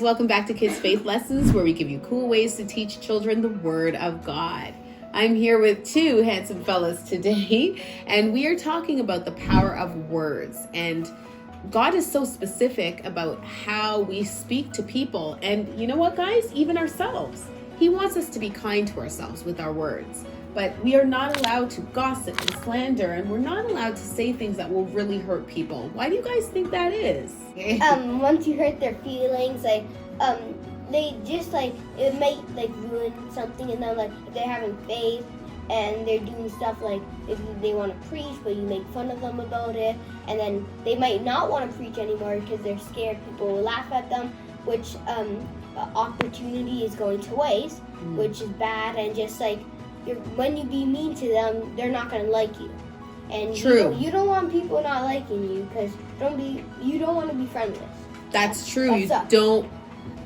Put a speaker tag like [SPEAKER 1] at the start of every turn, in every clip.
[SPEAKER 1] welcome back to Kids Faith Lessons, where we give you cool ways to teach children the Word of God. I'm here with two handsome fellas today, and we are talking about the power of words. And God is so specific about how we speak to people. And you know what, guys? Even ourselves. He wants us to be kind to ourselves with our words. But we are not allowed to gossip and slander, and we're not allowed to say things that will really hurt people. Why do you guys think that is?
[SPEAKER 2] Once you hurt their feelings, they just it might ruin something in them. Like if they're having faith and they're doing stuff like if they want to preach, but you make fun of them about it, and then they might not want to preach anymore because they're scared people will laugh at them, which opportunity is going to waste, which is bad. And just when you be mean to them, they're not going to like you. And
[SPEAKER 1] True.
[SPEAKER 2] You don't want people not liking you because you don't want to be friendless.
[SPEAKER 1] That's true.
[SPEAKER 2] That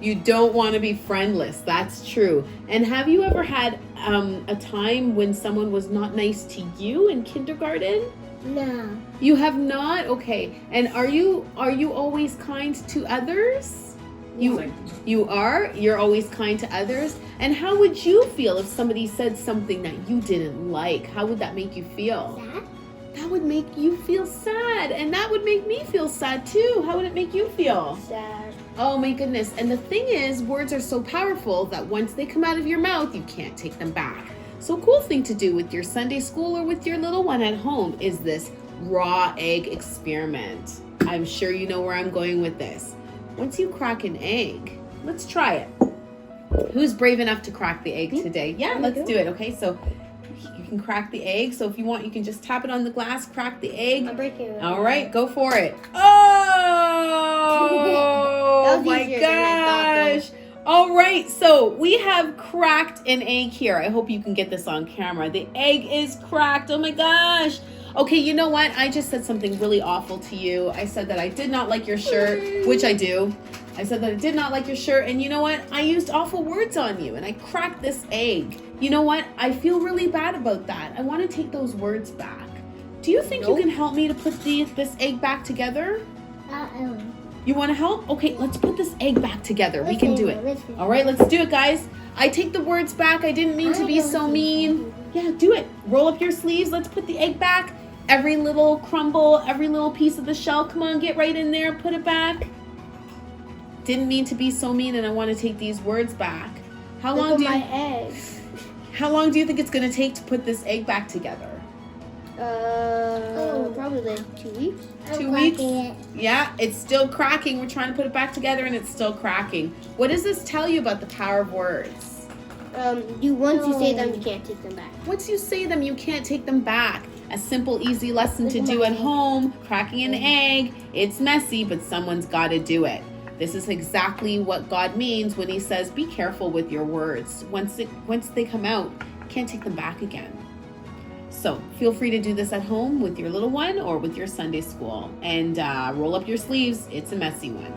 [SPEAKER 1] You don't want to be friendless. That's true. And have you ever had a time when someone was not nice to you in kindergarten?
[SPEAKER 2] No.
[SPEAKER 1] You have not? Okay. And are you always kind to others? You are? You're always kind to others? And how would you feel if somebody said something that you didn't like? How would that make you feel?
[SPEAKER 2] Sad?
[SPEAKER 1] That would make you feel sad. And that would make me feel sad too. How would it make you feel?
[SPEAKER 2] Sad.
[SPEAKER 1] Oh my goodness. And the thing is, words are so powerful that once they come out of your mouth, you can't take them back. So a cool thing to do with your Sunday school or with your little one at home is this raw egg experiment. I'm sure you know where I'm going with this. Once you crack an egg, let's try it. Who's brave enough to crack the egg today? Yeah, let's do it. Okay, so you can crack the egg. So if you want, you can just tap it on the glass, crack the egg.
[SPEAKER 2] I'm breaking it.
[SPEAKER 1] All right, go for it. Oh my gosh. All right, so we have cracked an egg here. I hope you can get this on camera. The egg is cracked. Oh my gosh. Okay, you know what? I just said something really awful to you. I said that I did not like your shirt, which I do. I said that I did not like your shirt, and you know what? I used awful words on you, and I cracked this egg. You know what? I feel really bad about that. I want to take those words back. Do you think you can help me to put this egg back together? You want to help? Okay, let's put this egg back together. We can do it. All right, let's do it, guys. I take the words back. I didn't mean to be so mean. Yeah, do it. Roll up your sleeves. Let's put the egg back. Every little crumble, every little piece of the shell. Come on, get right in there. Put it back. Didn't mean to be so mean, and I want to take these words back. How long do you think it's going to take to put this egg back together?
[SPEAKER 2] Probably 2 weeks.
[SPEAKER 1] 2 weeks? Yeah, it's still cracking. We're trying to put it back together, and it's still cracking. What does this tell you about the power of words?
[SPEAKER 2] Once you say them, you can't take them back.
[SPEAKER 1] Once you say them, you can't take them back. A simple, easy lesson to do at home. Cracking an egg. It's messy, but someone's got to do it. This is exactly what God means when he says, be careful with your words. Once they come out, you can't take them back again. So feel free to do this at home with your little one or with your Sunday school. And roll up your sleeves. It's a messy one.